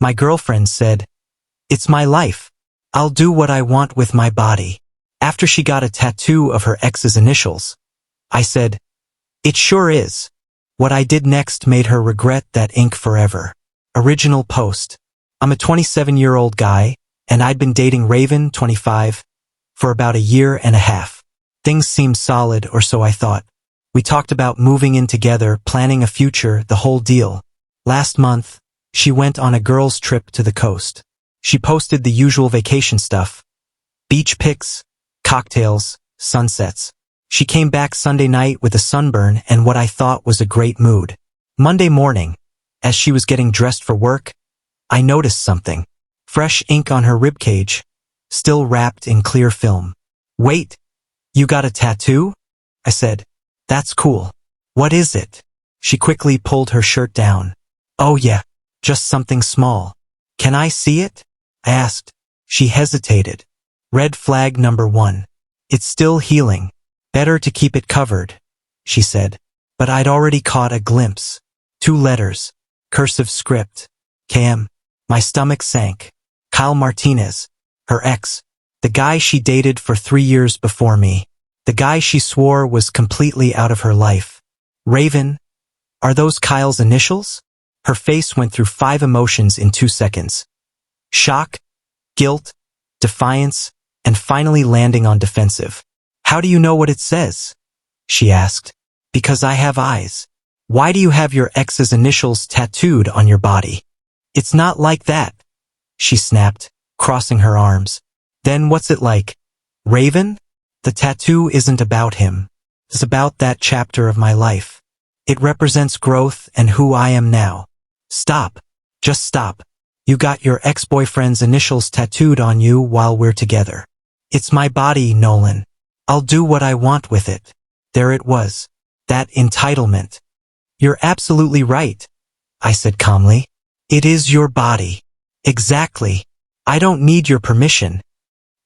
My girlfriend said, "It's my life. I'll do what I want with my body." After she got a tattoo of her ex's initials, I said, "It sure is." What I did next made her regret that ink forever. Original post. I'm a 27-year-old guy, and I'd been dating Raven, 25, for about a year and a half. Things seemed solid, or so I thought. We talked about moving in together, planning a future, the whole deal. Last month, she went on a girls' trip to the coast. She posted the usual vacation stuff. Beach pics, cocktails, sunsets. She came back Sunday night with a sunburn and what I thought was a great mood. Monday morning, as she was getting dressed for work, I noticed something. Fresh ink on her ribcage, still wrapped in clear film. "Wait, you got a tattoo?" I said. "That's cool. What is it?" She quickly pulled her shirt down. "Oh yeah, just something small. Can I see it?" I asked. She hesitated. Red flag number 1. "It's still healing. Better to keep it covered," she said. But I'd already caught a glimpse. 2 letters. Cursive script. KM. My stomach sank. Kyle Martinez. Her ex. The guy she dated for 3 years before me. The guy she swore was completely out of her life. Raven. Are those Kyle's initials? Her face went through 5 emotions in 2 seconds. Shock, guilt, defiance, and finally landing on defensive. "How do you know what it says?" she asked. "Because I have eyes." "Why do you have your ex's initials tattooed on your body?" "It's not like that," she snapped, crossing her arms. "Then what's it like? Raven?" "The tattoo isn't about him. It's about that chapter of my life. It represents growth and who I am now." "Stop. Just stop. You got your ex-boyfriend's initials tattooed on you while we're together." "It's my body, Nolan. I'll do what I want with it." There it was. That entitlement. "You're absolutely right," I said calmly. "It is your body." "Exactly. I don't need your permission.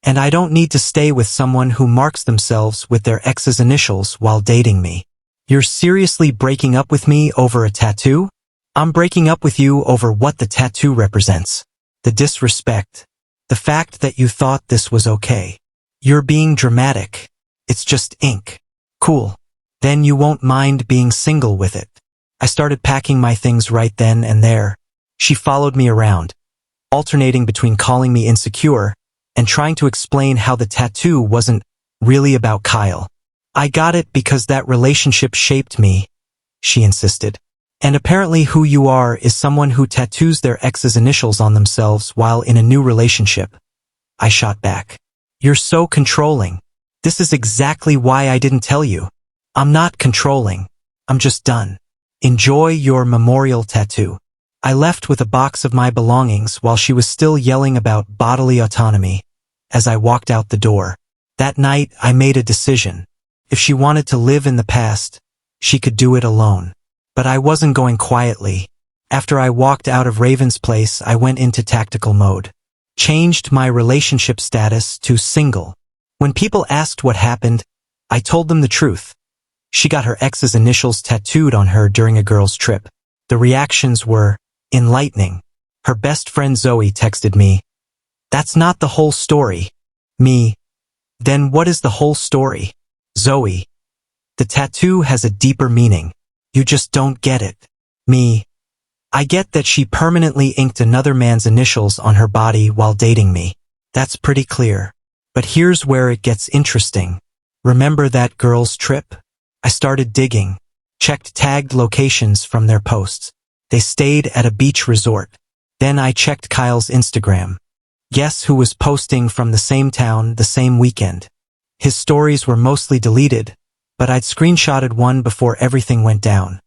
And I don't need to stay with someone who marks themselves with their ex's initials while dating me." "You're seriously breaking up with me over a tattoo?" "I'm breaking up with you over what the tattoo represents." The disrespect. The fact that you thought this was okay. "You're being dramatic. It's just ink." "Cool. Then you won't mind being single with it." I started packing my things right then and there. She followed me around, alternating between calling me insecure and trying to explain how the tattoo wasn't really about Kyle. "I got it because that relationship shaped me," she insisted. "And apparently who you are is someone who tattoos their ex's initials on themselves while in a new relationship." I shot back. "You're so controlling. This is exactly why I didn't tell you." "I'm not controlling. I'm just done. Enjoy your memorial tattoo." I left with a box of my belongings while she was still yelling about bodily autonomy as I walked out the door. That night, I made a decision. If she wanted to live in the past, she could do it alone. But I wasn't going quietly. After I walked out of Raven's place, I went into tactical mode. Changed my relationship status to single. When people asked what happened, I told them the truth. She got her ex's initials tattooed on her during a girls' trip. The reactions were enlightening. Her best friend Zoe texted me, "That's not the whole story." Me, "Then what is the whole story?" Zoe, "The tattoo has a deeper meaning. You just don't get it." Me, "I get that she permanently inked another man's initials on her body while dating me. That's pretty clear. But here's where it gets interesting. Remember that girls' trip?" I started digging, checked tagged locations from their posts. They stayed at a beach resort. Then I checked Kyle's Instagram. Guess who was posting from the same town the same weekend? His stories were mostly deleted, but I'd screenshotted one before everything went down.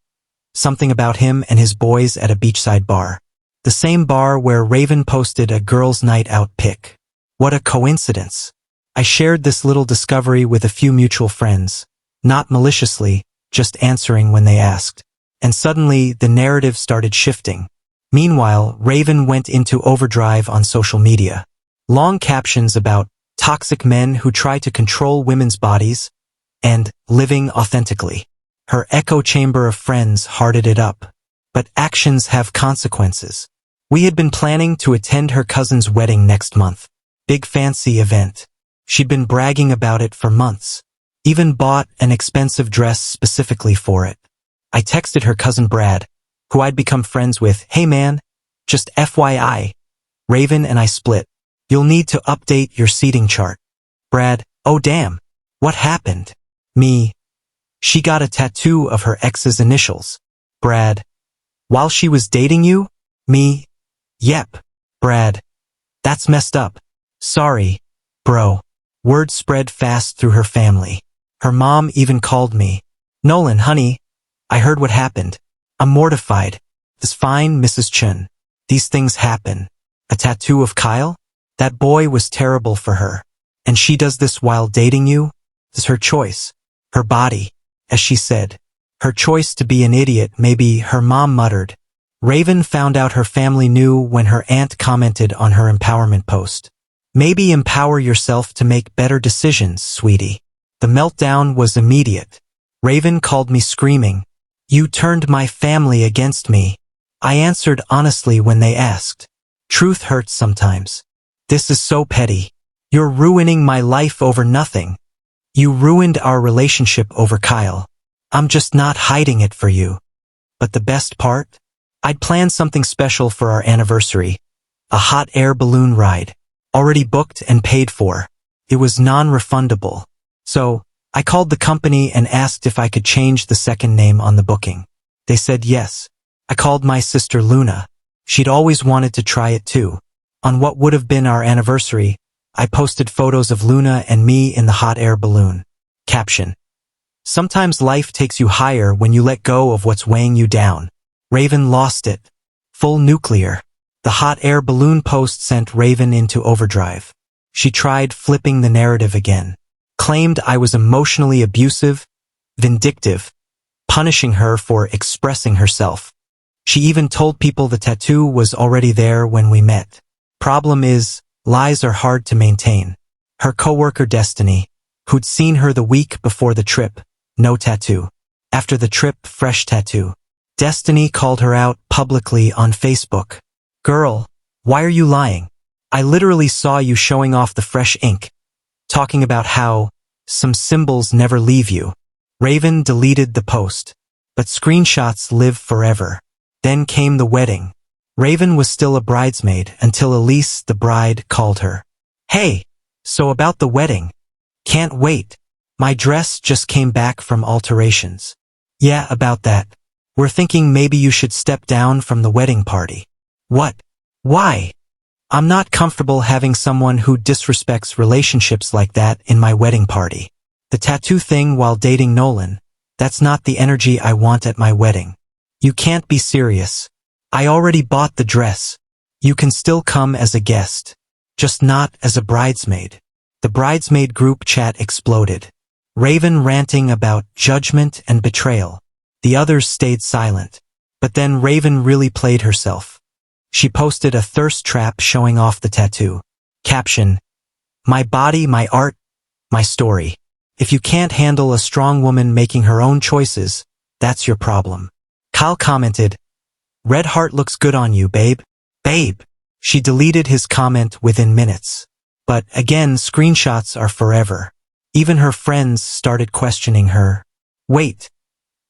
Something about him and his boys at a beachside bar. The same bar where Raven posted a girls' night out pic. What a coincidence. I shared this little discovery with a few mutual friends, not maliciously, just answering when they asked. And suddenly, the narrative started shifting. Meanwhile, Raven went into overdrive on social media. Long captions about toxic men who try to control women's bodies and living authentically. Her echo chamber of friends hearted it up. But actions have consequences. We had been planning to attend her cousin's wedding next month. Big fancy event. She'd been bragging about it for months. Even bought an expensive dress specifically for it. I texted her cousin Brad, who I'd become friends with, "Hey man, just FYI, Raven and I split. You'll need to update your seating chart." Brad, "Oh damn, what happened?" Me, "She got a tattoo of her ex's initials." Brad, "While she was dating you?" Me, "Yep." Brad, "That's messed up. Sorry, bro." Word spread fast through her family. Her mom even called me. "Nolan, honey, I heard what happened. I'm mortified." "It's fine, Mrs. Chun. These things happen." A tattoo of Kyle? That boy was terrible for her. And she does this while dating you? It's her choice. Her body. As she said. Her choice to be an idiot, maybe, her mom muttered. Raven found out her family knew when her aunt commented on her empowerment post. "Maybe empower yourself to make better decisions, sweetie." The meltdown was immediate. Raven called me screaming, "You turned my family against me." I answered honestly when they asked. Truth hurts sometimes. "This is so petty. You're ruining my life over nothing. You ruined our relationship over Kyle. I'm just not hiding it for you." But the best part? I'd planned something special for our anniversary. A hot air balloon ride. Already booked and paid for. It was non-refundable. So, I called the company and asked if I could change the second name on the booking. They said yes. I called my sister Luna. She'd always wanted to try it too. On what would have been our anniversary, I posted photos of Luna and me in the hot air balloon. Caption: "Sometimes life takes you higher when you let go of what's weighing you down." Raven lost it. Full nuclear. The hot air balloon post sent Raven into overdrive. She tried flipping the narrative again. Claimed I was emotionally abusive, vindictive, punishing her for expressing herself. She even told people the tattoo was already there when we met. Problem is, lies are hard to maintain. Her coworker Destiny, who'd seen her the week before the trip, no tattoo. After the trip, fresh tattoo. Destiny called her out publicly on Facebook. "Girl, why are you lying? I literally saw you showing off the fresh ink. Talking about how some symbols never leave you." Raven deleted the post. But screenshots live forever. Then came the wedding. Raven was still a bridesmaid until Elise, the bride, called her. "Hey, so about the wedding. Can't wait. My dress just came back from alterations." "Yeah, about that. We're thinking maybe you should step down from the wedding party." "What? Why? I'm not comfortable having someone who disrespects relationships like that in my wedding party. The tattoo thing while dating Nolan, that's not the energy I want at my wedding. You can't be serious. I already bought the dress. You can still come as a guest. Just not as a bridesmaid." The bridesmaid group chat exploded. Raven ranting about judgment and betrayal. The others stayed silent. But then Raven really played herself. She posted a thirst trap showing off the tattoo. Caption: "My body, my art, my story. If you can't handle a strong woman making her own choices, that's your problem." Kyle commented, "Red heart looks good on you, babe." Babe. She deleted his comment within minutes. But again, screenshots are forever. Even her friends started questioning her. "Wait.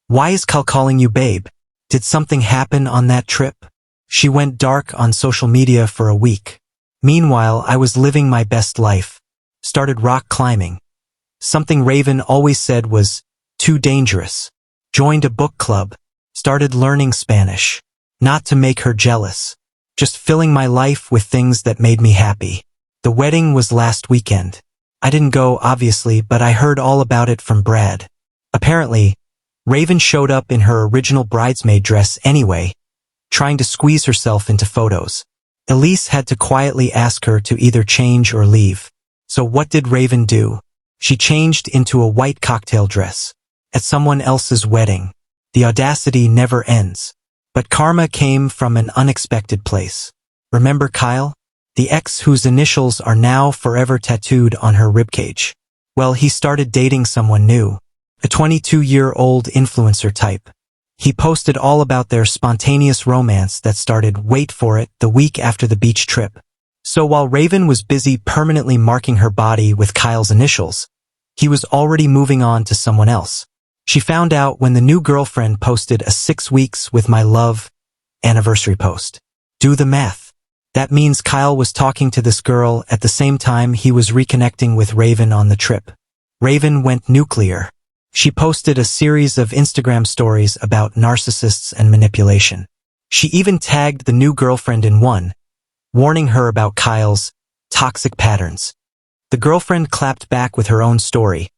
Why is Kyle calling you babe? Did something happen on that trip?" She went dark on social media for a week. Meanwhile, I was living my best life. Started rock climbing. Something Raven always said was too dangerous. Joined a book club. Started learning Spanish. Not to make her jealous. Just filling my life with things that made me happy. The wedding was last weekend. I didn't go, obviously, but I heard all about it from Brad. Apparently, Raven showed up in her original bridesmaid dress anyway, trying to squeeze herself into photos. Elise had to quietly ask her to either change or leave. So what did Raven do? She changed into a white cocktail dress. At someone else's wedding. The audacity never ends. But karma came from an unexpected place. Remember Kyle? The ex whose initials are now forever tattooed on her ribcage. Well, he started dating someone new. A 22-year-old influencer type. He posted all about their spontaneous romance that started, wait for it, the week after the beach trip. So while Raven was busy permanently marking her body with Kyle's initials, he was already moving on to someone else. She found out when the new girlfriend posted a 6 weeks with my love anniversary post. Do the math. That means Kyle was talking to this girl at the same time he was reconnecting with Raven on the trip. Raven went nuclear. She posted a series of Instagram stories about narcissists and manipulation. She even tagged the new girlfriend in one, warning her about Kyle's toxic patterns. The girlfriend clapped back with her own story,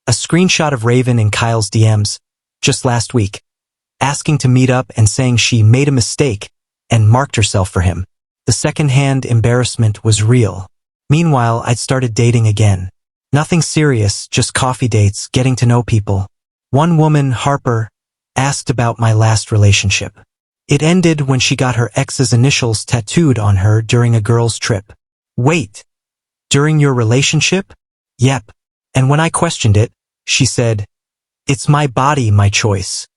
a screenshot of Raven in Kyle's DMs just last week, asking to meet up and saying she made a mistake and marked herself for him. The second-hand embarrassment was real. Meanwhile, I'd started dating again. Nothing serious, just coffee dates, getting to know people. One woman, Harper, asked about my last relationship. It ended when she got her ex's initials tattooed on her during a girl's trip. Wait, during your relationship? Yep. And when I questioned it, she said, "It's my body, my choice."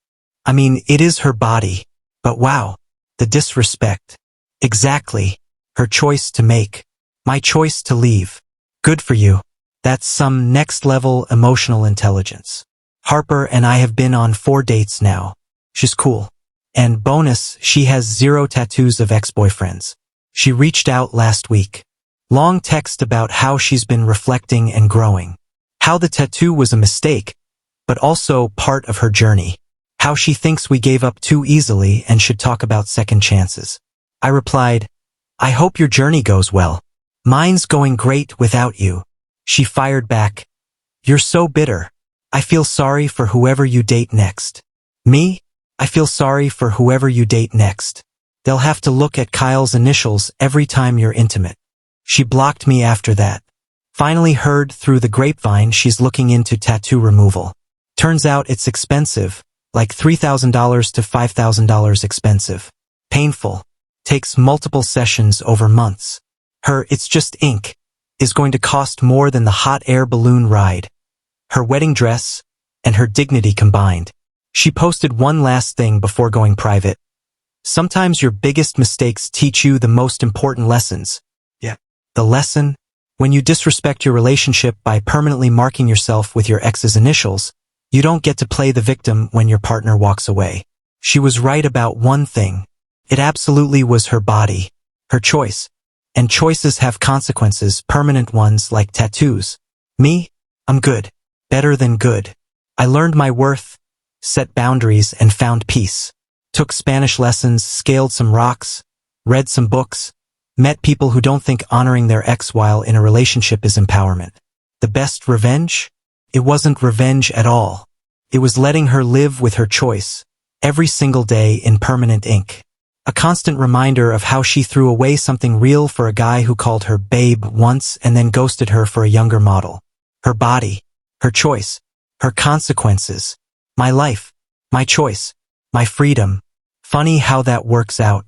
I mean, it is her body. But wow, the disrespect. Exactly. Her choice to make. My choice to leave. Good for you. That's some next-level emotional intelligence. Harper and I have been on 4 dates now. She's cool. And bonus, she has 0 tattoos of ex-boyfriends. She reached out last week. Long text about how she's been reflecting and growing. How the tattoo was a mistake, but also part of her journey. How she thinks we gave up too easily and should talk about second chances. I replied, "I hope your journey goes well. Mine's going great without you." She fired back, "You're so bitter. I feel sorry for whoever you date next." Me? I feel sorry for whoever you date next. They'll have to look at Kyle's initials every time you're intimate. She blocked me after that. Finally heard through the grapevine she's looking into tattoo removal. Turns out it's expensive, like $3,000 to $5,000 expensive. Painful. Takes multiple sessions over months. Her "it's just ink" is going to cost more than the hot air balloon ride, her wedding dress, and her dignity combined. She posted one last thing before going private. Sometimes your biggest mistakes teach you the most important lessons. Yeah. The lesson? When you disrespect your relationship by permanently marking yourself with your ex's initials, you don't get to play the victim when your partner walks away. She was right about one thing. It absolutely was her body, her choice. And choices have consequences, permanent ones like tattoos. Me? I'm good. Better than good. I learned my worth, set boundaries, and found peace. Took Spanish lessons, scaled some rocks, read some books, met people who don't think honoring their ex while in a relationship is empowerment. The best revenge? It wasn't revenge at all. It was letting her live with her choice, every single day in permanent ink. A constant reminder of how she threw away something real for a guy who called her babe once and then ghosted her for a younger model. Her body, her choice, her consequences. My life, my choice, my freedom. Funny how that works out.